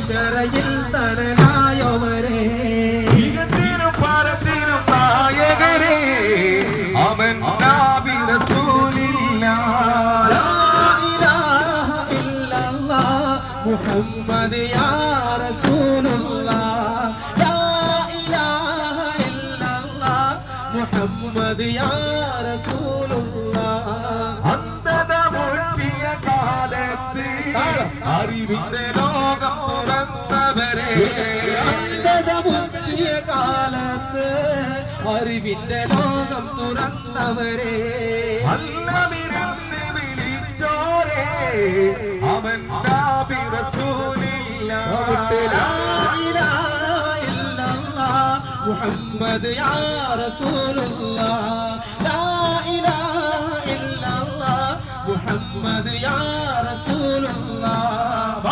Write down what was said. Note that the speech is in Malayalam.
മഹിഷറയിൽ തണലായവരെ ഇകത്തിനും പരത്തിനും നായകരെ അവൻ നബി റസൂലില്ലാഹ് ലാ ഇലാഹ ഇല്ലല്ലാഹ് മുഹമ്മദ് യാ റസൂലുള്ളാഹ് ലാ ഇലാഹ ഇല്ലല്ലാഹ് മുഹമ്മദ് യാ റസൂലുള്ളാഹ് അന്ധത മുട്ടിയ കാലത്ത് അറിവിന്റെ ലോകം തുറന്നവരെ അന്ധത മുറ്റിയ കാലത്ത് അറിവിന്റെ ലോകം തുറന്നവരെ അല്ലമിരുന്ന് വിളിച്ചോരെ അവൻ നബി റസൂലില്ലാഹ് ലാ ഇലാഹ ഇല്ലല്ലാഹ് മുഹമ്മദ് യാ റസൂലുള്ളാഹ് ലാ ഇലാഹ ഇല്ലല്ലാഹ് മുഹമ്മദ് യാ റസൂലുള്ളാഹ്